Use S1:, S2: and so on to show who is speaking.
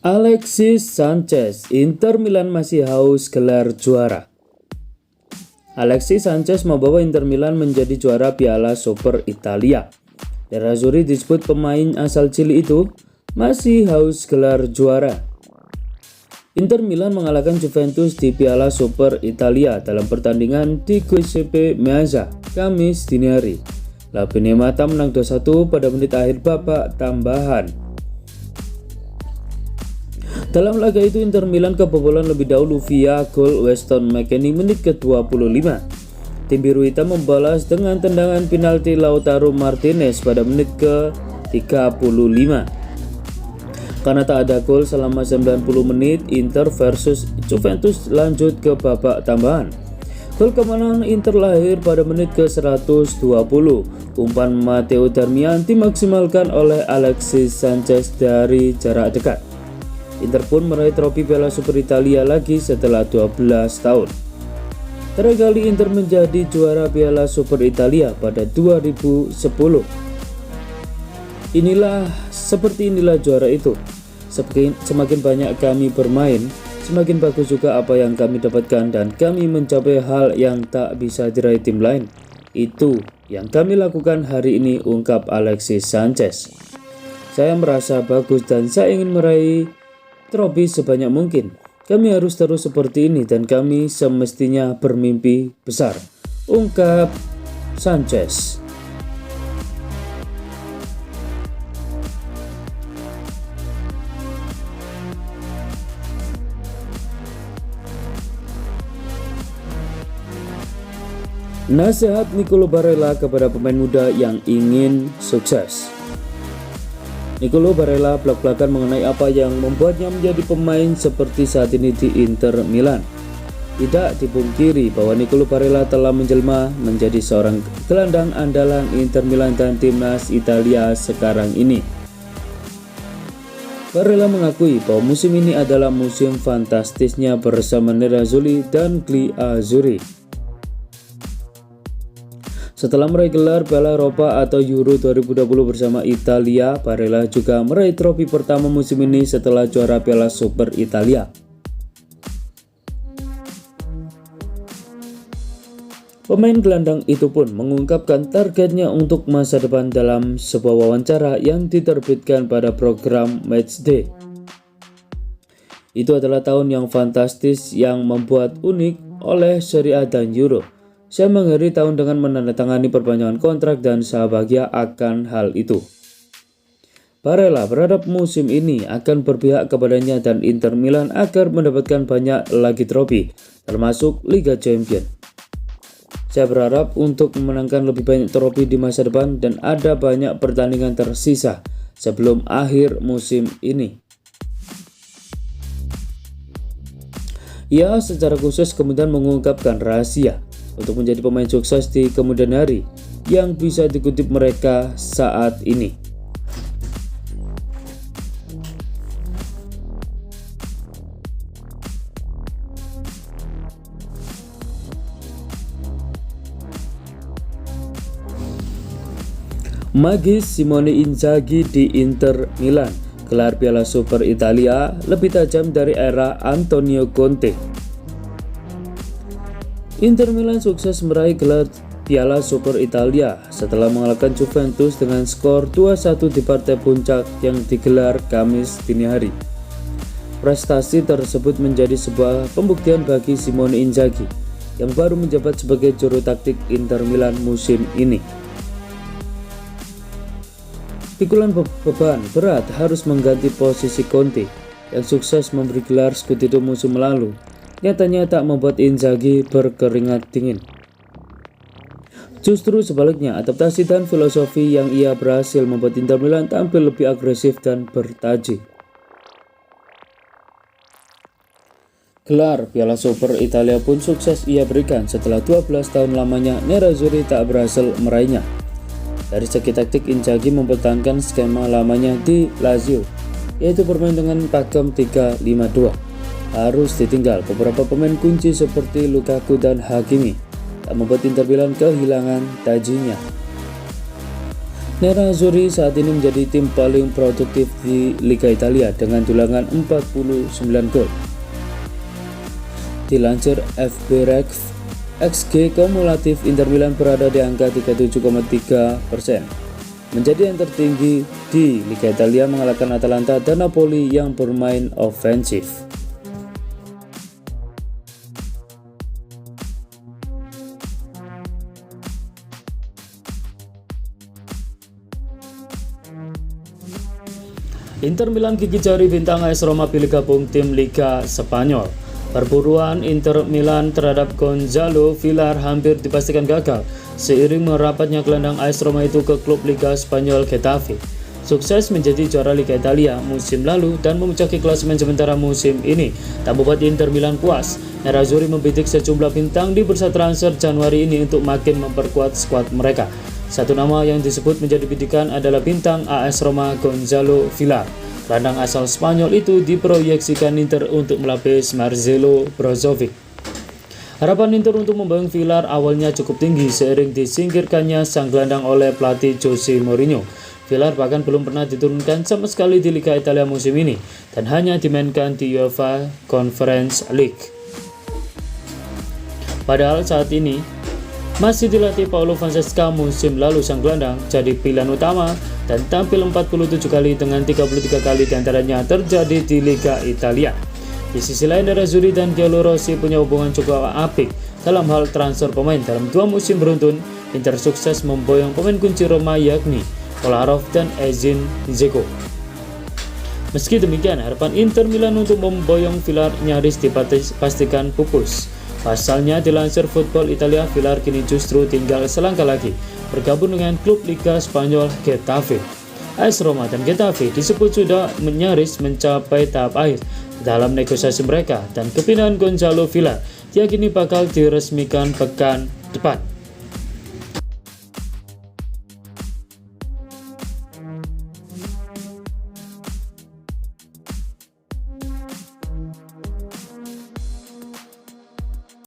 S1: Alexis Sanchez, Inter Milan masih haus gelar juara. Alexis Sanchez membawa Inter Milan menjadi juara Piala Super Italia. Nerazzurri disebut pemain asal Chili itu masih haus gelar juara. Inter Milan mengalahkan Juventus di Piala Super Italia dalam pertandingan di Giuseppe Meazza, Kamis dini hari. La Pinemata menang 2-1 pada menit akhir babak tambahan. Dalam laga itu Inter Milan kebobolan lebih dahulu via gol Weston McKennie menit ke-25. Tim biru hitam membalas dengan tendangan penalti Lautaro Martinez pada menit ke-35. Karena tak ada gol selama 90 menit, Inter versus Juventus lanjut ke babak tambahan. Gol kemenangan Inter lahir pada menit ke-120. Umpan Matteo Darmian dimaksimalkan oleh Alexis Sanchez dari jarak dekat. Inter pun meraih trofi Piala Super Italia lagi setelah 12 tahun. Terakhir kali Inter menjadi juara Piala Super Italia pada 2010. Seperti inilah juara itu. Semakin banyak kami bermain, semakin bagus juga apa yang kami dapatkan dan kami mencapai hal yang tak bisa diraih tim lain. Itu yang kami lakukan hari ini, ungkap Alexis Sanchez. Saya merasa bagus dan saya ingin meraih trofi sebanyak mungkin. Kami harus terus seperti ini dan kami semestinya bermimpi besar, ungkap Sanchez. Nasihat Nicolo Barella kepada pemain muda yang ingin sukses. Nicolo Barella belak-belakan mengenai apa yang membuatnya menjadi pemain seperti saat ini di Inter Milan. Tidak dipungkiri bahwa Nicolo Barella telah menjelma menjadi seorang gelandang andalan Inter Milan dan timnas Italia sekarang ini. Barella mengakui bahwa musim ini adalah musim fantastisnya bersama Nerazzurri dan Gli Azzurri. Setelah meraih gelar Piala Eropa atau Euro 2020 bersama Italia, Barella juga meraih trofi pertama musim ini setelah juara Piala Super Italia. Pemain gelandang itu pun mengungkapkan targetnya untuk masa depan dalam sebuah wawancara yang diterbitkan pada program Matchday. Itu adalah tahun yang fantastis yang membuat unik oleh Serie A dan Euro. Saya mengakhiri tahun dengan menandatangani perpanjangan kontrak dan saya bahagia akan hal itu. Barella berharap musim ini akan berpihak kepadanya dan Inter Milan agar mendapatkan banyak lagi trofi, termasuk Liga Champions. Saya berharap untuk memenangkan lebih banyak trofi di masa depan dan ada banyak pertandingan tersisa sebelum akhir musim ini. Ia secara khusus kemudian mengungkapkan rahasia untuk menjadi pemain sukses di kemudian hari yang bisa dikutip mereka saat ini. Magis Simone Inzaghi di Inter Milan, gelar Piala Super Italia lebih tajam dari era Antonio Conte. Inter Milan sukses meraih gelar Piala Super Italia setelah mengalahkan Juventus dengan skor 2-1 di partai puncak yang digelar Kamis dini hari. Prestasi tersebut menjadi sebuah pembuktian bagi Simone Inzaghi yang baru menjabat sebagai juru taktik Inter Milan musim ini. Pikulan beban berat harus mengganti posisi Conte yang sukses memberi gelar Scudetto musim lalu. Nyatanya tak membuat Inzaghi berkeringat dingin. Justru sebaliknya, adaptasi dan filosofi yang ia berhasil membuat Inter Milan tampil lebih agresif dan bertaji. Gelar Piala Super Italia pun sukses ia berikan setelah 12 tahun lamanya Nerazzurri tak berhasil meraihnya. Dari segi taktik, Inzaghi mempertahankan skema lamanya di Lazio, yaitu bermain dengan pakem 3-5-2. Harus ditinggal beberapa pemain kunci seperti Lukaku dan Hakimi, tak membuat Inter Milan kehilangan tajinya. Nerazzurri saat ini menjadi tim paling produktif di Liga Italia dengan dulangan 49 gol. Dilansir FBref, XG kumulatif Inter Milan berada di angka 37,3%, menjadi yang tertinggi di Liga Italia, mengalahkan Atalanta dan Napoli yang bermain ofensif. Inter Milan gigit jari, bintang AS Roma pilih gabung tim Liga Spanyol. Perburuan Inter Milan terhadap Gonzalo Villar hampir dipastikan gagal seiring merapatnya gelandang AS Roma itu ke klub Liga Spanyol Getafe. Sukses menjadi juara Liga Italia musim lalu dan memuncaki klasemen sementara musim ini tak membuat Inter Milan puas. Nerazzurri membidik sejumlah bintang di bursa transfer Januari ini untuk makin memperkuat skuad mereka. Satu nama yang disebut menjadi bidikan adalah bintang AS Roma Gonzalo Villar. Gelandang asal Spanyol itu diproyeksikan Inter untuk melapis Marcelo Brozovic. Harapan Inter untuk memboyong Villar awalnya cukup tinggi seiring disingkirkannya sang gelandang oleh pelatih Jose Mourinho. Villar bahkan belum pernah diturunkan sama sekali di Liga Italia musim ini dan hanya dimainkan di UEFA Conference League. Padahal saat ini masih dilatih Paulo Fonseca, musim lalu sang gelandang jadi pilihan utama dan tampil 47 kali dengan 33 kali diantaranya terjadi di Liga Italia. Di sisi lain, Nerazzurri dan Gianluigi Rossi punya hubungan cukup apik dalam hal transfer pemain. Dalam 2 musim beruntun, Inter sukses memboyong pemain kunci Roma yakni Kolarov dan Edin Dzeko. Meski demikian, harapan Inter Milan untuk memboyong Villar nyaris dipastikan pupus. Pasalnya, dilansir Football Italia, Villar kini justru tinggal selangkah lagi bergabung dengan klub Liga Spanyol Getafe. AS Roma dan Getafe disebut sudah nyaris mencapai tahap akhir dalam negosiasi mereka dan kepindahan Gonzalo Villar diakini bakal diresmikan pekan depan.